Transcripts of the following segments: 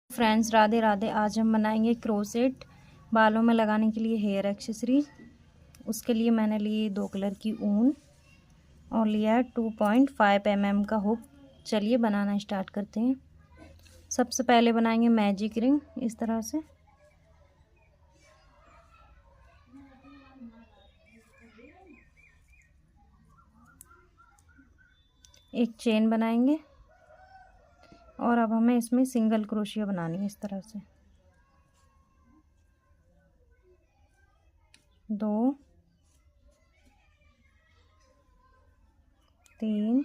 Friends, Radhe Radhe. आज हम बनाएंगे क्रोसेट बालों में लगाने के लिए हेयर एक्सेसरी। उसके लिए मैंने लिए 2 कलर की ऊन और लिया है 2.5 mm का हुक। चलिए बनाना स्टार्ट करते हैं। सबसे पहले बनाएंगे मैजिक रिंग। इस तरह से एक चेन बनाएंगे और अब हमें इसमें सिंगल क्रोशिया बनानी है। इस तरह से 2 3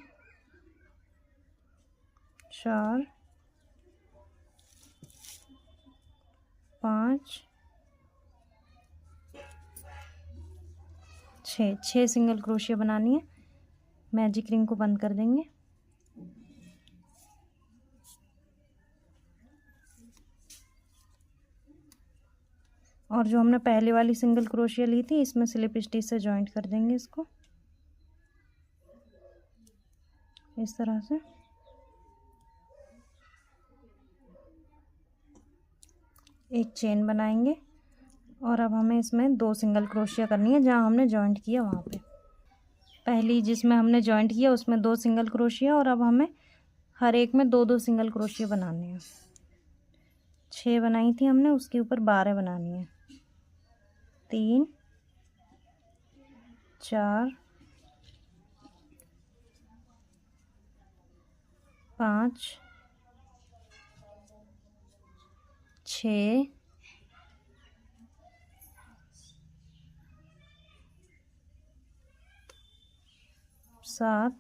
4 5 6 सिंगल क्रोशिया बनानी है। मैजिक रिंग को बंद कर देंगे। और जो हमने पहले वाली सिंगल क्रोशिया ली थी, इसमें स्लिप स्टिच से जॉइंट कर देंगे इसको इस तरह से। एक चेन बनाएंगे और अब हमें इसमें 2 सिंगल क्रोशिया करनी है जहाँ हमने जॉइंट किया वहाँ पे। पहली जिसमें हमने जॉइंट किया उसमें 2 सिंगल क्रोशिया और अब हमें हर एक में 2-2 सिंगल क्रोशिया बनाने हैं। 6 बनाई थी हमने, उसके ऊपर 12 बनानी है। 3 4 5 6 7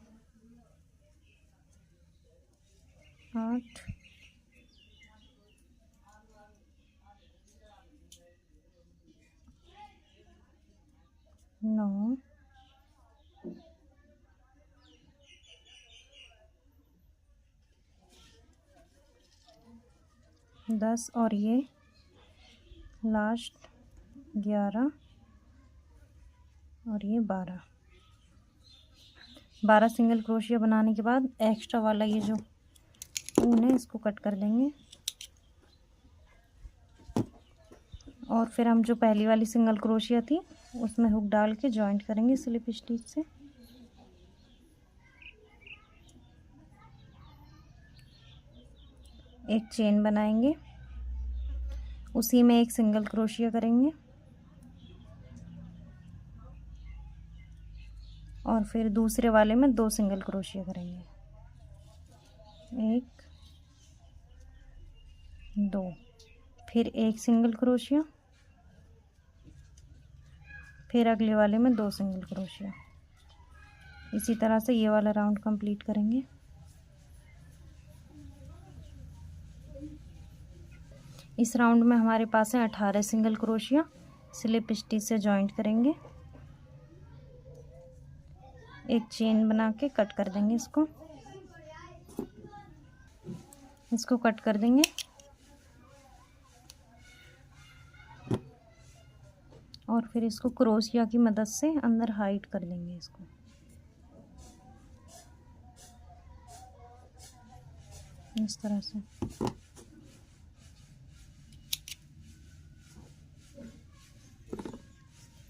8 9 10 और ये लास्ट 11 और ये 12 सिंगल क्रोशिया बनाने के बाद एक्स्ट्रा वाला ये जो ऊन है इसको कट कर देंगे। और फिर हम जो पहली वाली सिंगल क्रोशिया थी उसमें हुक डाल के जॉइंट करेंगे स्लिप स्टिच से। एक चेन बनाएंगे, उसी में एक सिंगल क्रोशिया करेंगे और फिर दूसरे वाले में 2 सिंगल क्रोशिया करेंगे। 1 2 फिर एक सिंगल क्रोशिया, फिर अगले वाले में 2 सिंगल क्रोशिया। इसी तरह से ये वाला राउंड कंप्लीट करेंगे। इस राउंड में हमारे पास है 18 सिंगल क्रोशिया। स्लिप स्टिच से जॉइंट करेंगे। एक चेन बना के कट कर देंगे इसको कट कर देंगे। और फिर इसको क्रोशिया की मदद से अंदर हाइड कर देंगे इसको। इस तरह से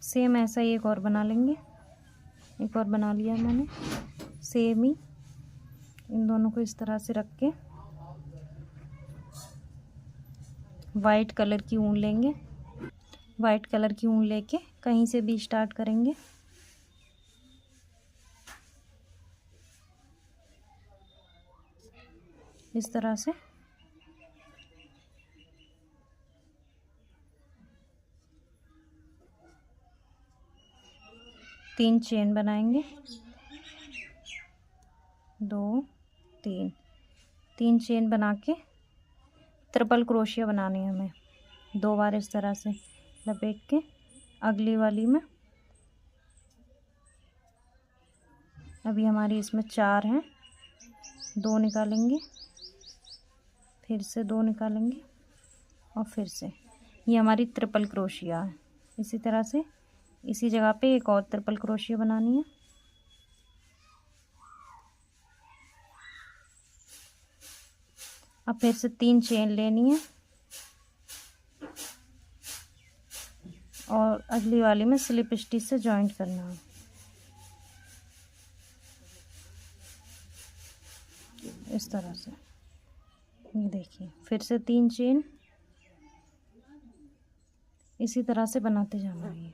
सेम ऐसा ही एक और बना लेंगे। एक और बना लिया मैंने सेम ही। इन दोनों को इस तरह से रख के वाइट कलर की ऊन लेंगे। वाइट कलर की ऊन लेके कहीं से भी स्टार्ट करेंगे। इस तरह से तीन चेन बनाएंगे। 2 3 3 चेन बना के ट्रिपल क्रोशिया बनानी है हमें। 2 बार इस तरह से लपेट के अगली वाली में। अभी हमारी इसमें 4 हैं। 2 निकालेंगे, फिर से 2 निकालेंगे और फिर से ये हमारी ट्रिपल क्रोशिया है। इसी तरह से इसी जगह पे एक और ट्रिपल क्रोशिया बनानी है। अब फिर से 3 चेन लेनी है और अगली वाली में स्लिप स्टिच से जॉइंट करना है। इस तरह से ये देखिए, फिर से 3 चेन इसी तरह से बनाते जाना है।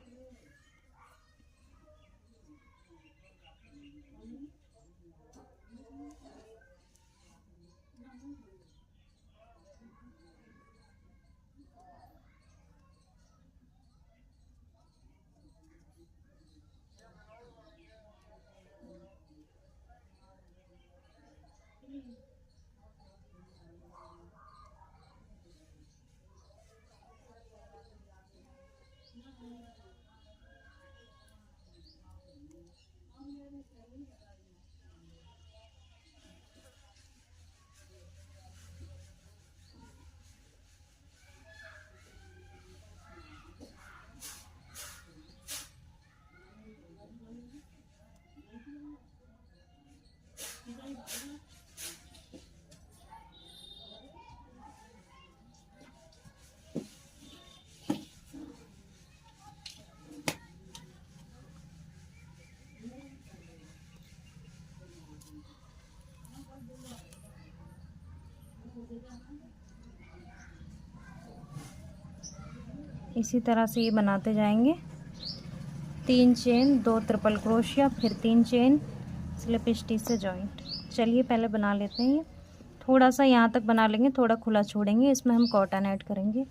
इसी तरह से ये बनाते जाएंगे। 3 चेन, 2 ट्रिपल क्रोशिया, फिर 3 चेन स्लिप स्टिच से जॉइंट। चलिए पहले बना लेते हैं। ये थोड़ा सा यहाँ तक बना लेंगे, थोड़ा खुला छोड़ेंगे, इसमें हम कॉटन ऐड करेंगे।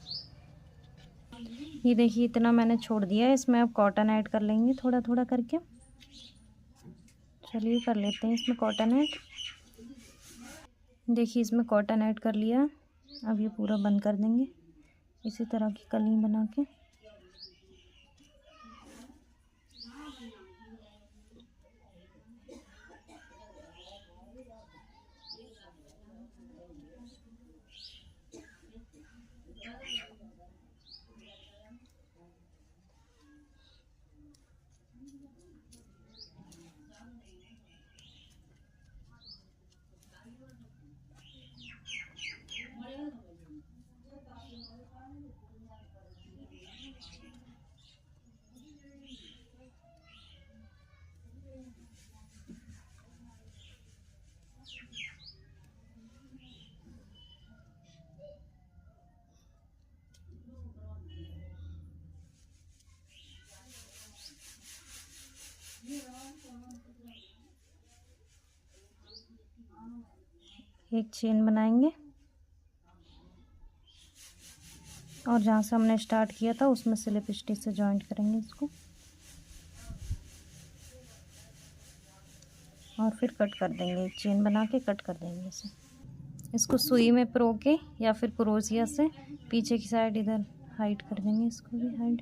ये देखिए इतना मैंने छोड़ दिया है, इसमें अब कॉटन ऐड कर लेंगे थोड़ा थोड़ा करके। चलिए कर लेते हैं इसमें कॉटन ऐड। देखिए इसमें कॉटन ऐड कर लिया। अब ये पूरा बंद कर देंगे इसी तरह की कली बना के। एक चेन बनाएंगे और जहाँ से हमने स्टार्ट किया था उसमें स्लिप स्टिच से जॉइंट करेंगे इसको और फिर कट कर देंगे। एक चेन बना के कट कर देंगे इसे। इसको सुई में परो के या फिर क्रोशिया से पीछे की साइड इधर हाइड कर देंगे, इसको भी हाइड।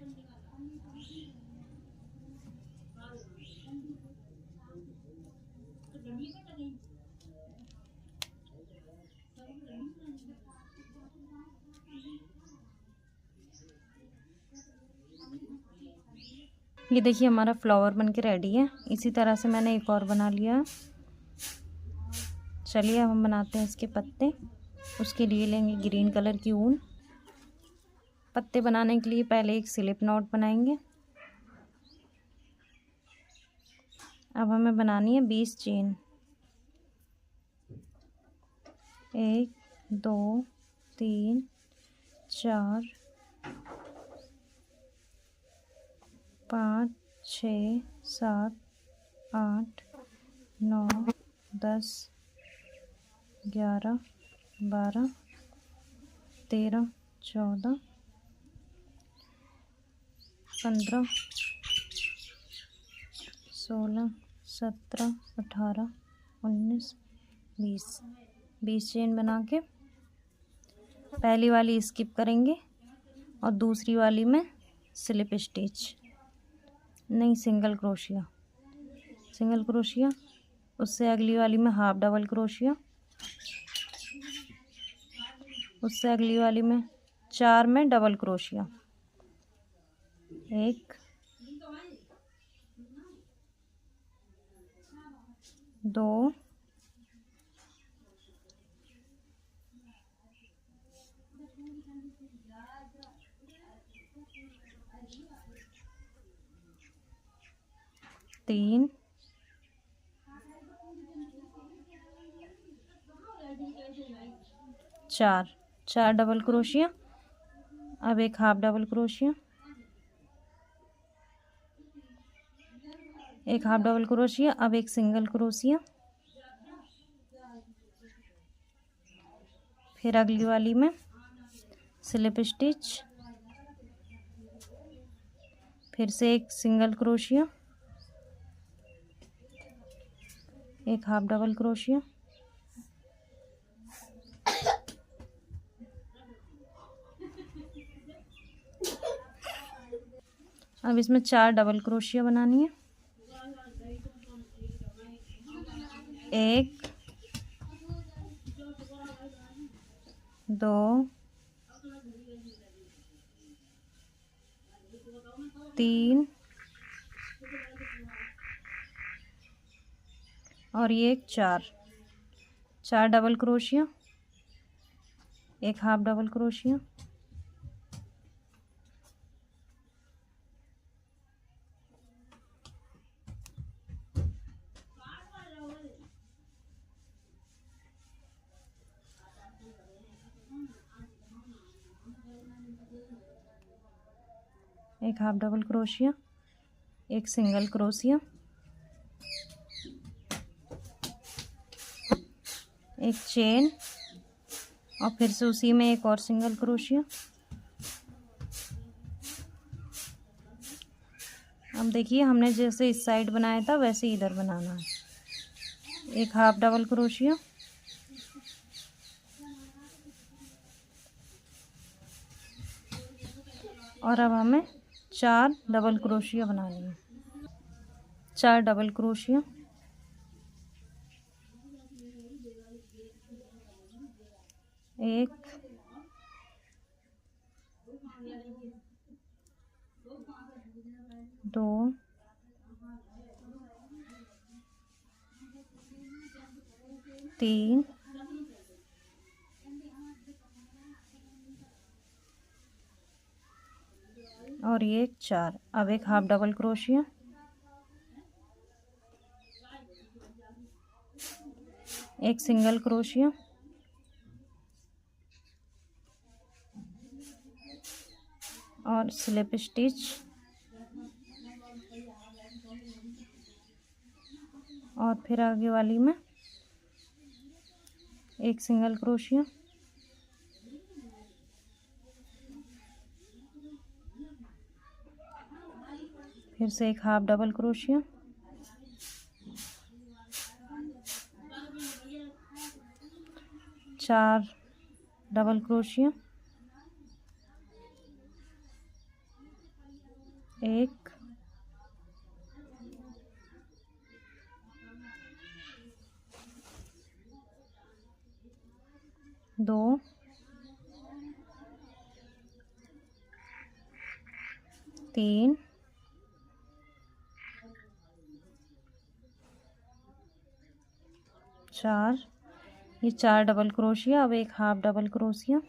ये देखिए हमारा फ्लावर बनके रेडी है। इसी तरह से मैंने एक और बना लिया। चलिए अब हम बनाते हैं इसके पत्ते। उसके लिए लेंगे ग्रीन कलर की ऊन। पत्ते बनाने के लिए पहले एक स्लिप नॉट बनाएंगे। अब हमें बनानी है 20 चेन। 1 2 3 4 5 6 7 8 9 10 11 12 13 14 15 16 17 18 19 20 चेन बना के पहली वाली स्किप करेंगे और दूसरी वाली में स्लिप स्टिच नहीं, सिंगल क्रोशिया। उससे अगली वाली में हाफ डबल क्रोशिया। उससे अगली वाली में 4 में डबल क्रोशिया। 1 2 तीन, चार, चार डबल क्रोशिया। अब एक हाफ डबल क्रोशिया, एक हाफ डबल क्रोशिया। अब एक सिंगल क्रोशिया, फिर अगली वाली में स्लिप स्टिच, फिर से एक सिंगल क्रोशिया, एक हाफ डबल क्रोशिया, अब इसमें चार डबल क्रोशिया बनानी है। एक, दो, तीन और ये एक चार, चार डबल क्रोशिया, एक हाफ डबल क्रोशिया, एक हाफ डबल क्रोशिया, एक सिंगल क्रोशिया, एक चेन और फिर से उसी में एक और सिंगल क्रोशिया। अब देखिए हमने जैसे इस साइड बनाया था वैसे इधर बनाना है। एक हाफ डबल क्रोशिया, और अब हमें चार डबल क्रोशिया बनानी है। चार डबल क्रोशिया, एक, दो, तीन और ये एक चार। अब एक हाफ डबल क्रोशिया, एक सिंगल क्रोशिया, और स्लिप स्टिच, और फिर आगे वाली में एक सिंगल क्रोशिया, फिर से एक हाफ डबल क्रोशिया, चार डबल क्रोशिया, एक, दो, तीन, चार, ये चार डबल क्रोशिया। अब एक हाफ डबल क्रोशिया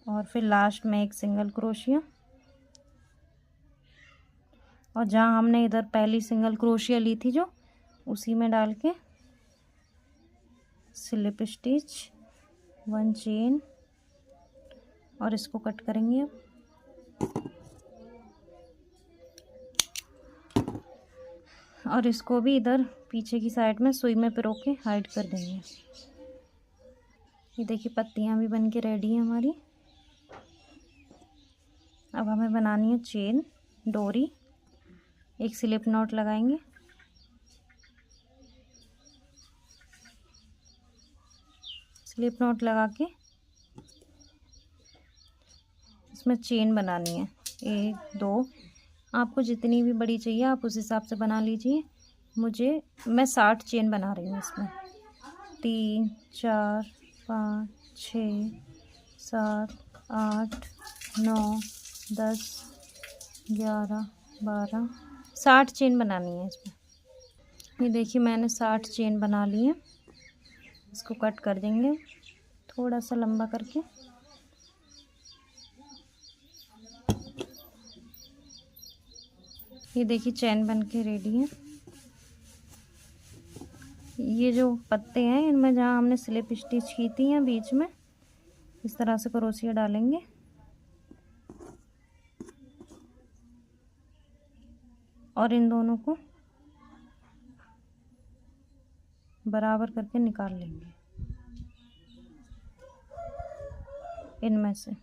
और फिर लास्ट में एक सिंगल क्रोशिया, और जहाँ हमने इधर पहली सिंगल क्रोशिया ली थी जो उसी में डाल के स्लिप स्टिच, वन चेन, और इसको कट करेंगे अब। और इसको भी इधर पीछे की साइड में सुई में पिरो के हाइड कर देंगे। ये देखिए पत्तियां भी बन के रेडी है हमारी। अब हमें बनानी है चेन, डोरी। एक स्लिप नॉट लगाएंगे, स्लिप नॉट लगा के इसमें चेन बनानी है। एक, दो, आपको जितनी भी बड़ी चाहिए आप उस हिसाब से बना लीजिए। मैं 60 चेन बना रही हूँ इसमें। 3, 4, 5, 6, 7, 8, 9, 10, 11, 12, 60 चेन बनानी है इसमें। ये देखिए मैंने 60 चेन बना ली है। इसको कट कर देंगे थोड़ा सा लंबा करके। ये देखिए चैन बन के रेडी है। ये जो पत्ते हैं इनमें जहाँ हमने स्लिप स्टिच की थी हैं बीच में, इस तरह से क्रोशिया डालेंगे और इन दोनों को बराबर करके निकाल लेंगे इनमें से।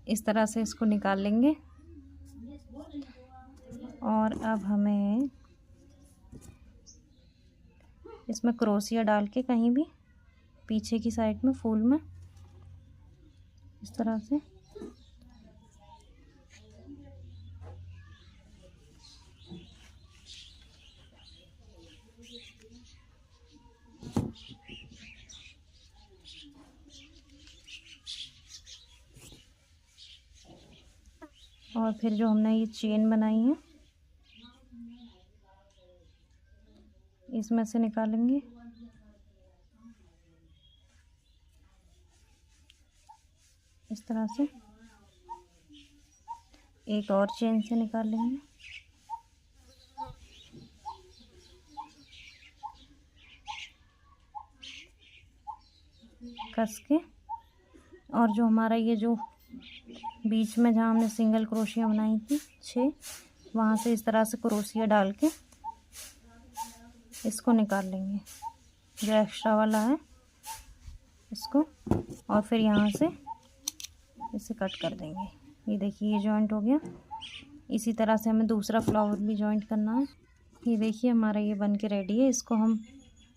इस तरह से इसको निकाल लेंगे और अब हमें इसमें क्रोशिया डाल के कहीं भी पीछे की साइड में फूल में इस तरह से और फिर जो हमने ये चेन बनाई है इसमें से निकालेंगे। इस तरह से एक और चेन से निकाल लेंगे। कस के, और जो हमारा ये जो बीच में जहाँ हमने सिंगल क्रोशिया बनाई थी 6, वहाँ से इस तरह से क्रोशिया डाल के इसको निकाल लेंगे जो एक्स्ट्रा वाला है इसको, और फिर यहाँ से इसे कट कर देंगे। ये देखिए ये जॉइंट हो गया। इसी तरह से हमें दूसरा फ्लावर भी जॉइंट करना है। ये देखिए हमारा ये बन के रेडी है। इसको हम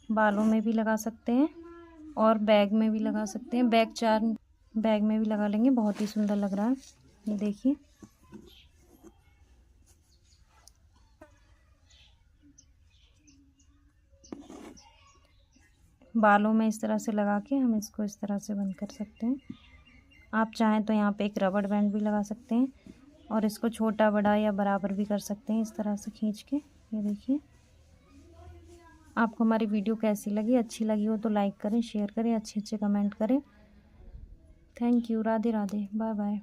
बालों में भी लगा सकते हैं और बैग में भी लगा सकते हैं। बैग में भी लगा लेंगे, बहुत ही सुंदर लग रहा है। ये देखिए बालों में इस तरह से लगा के हम इसको इस तरह से बंद कर सकते हैं। आप चाहें तो यहाँ पे एक रबड़ बैंड भी लगा सकते हैं और इसको छोटा बड़ा या बराबर भी कर सकते हैं इस तरह से खींच के। ये देखिए आपको हमारी वीडियो कैसी लगी, अच्छी लगी हो तो लाइक करें, शेयर करें, अच्छे अच्छे कमेंट करें। Thank you. Radhe Radhe, bye bye.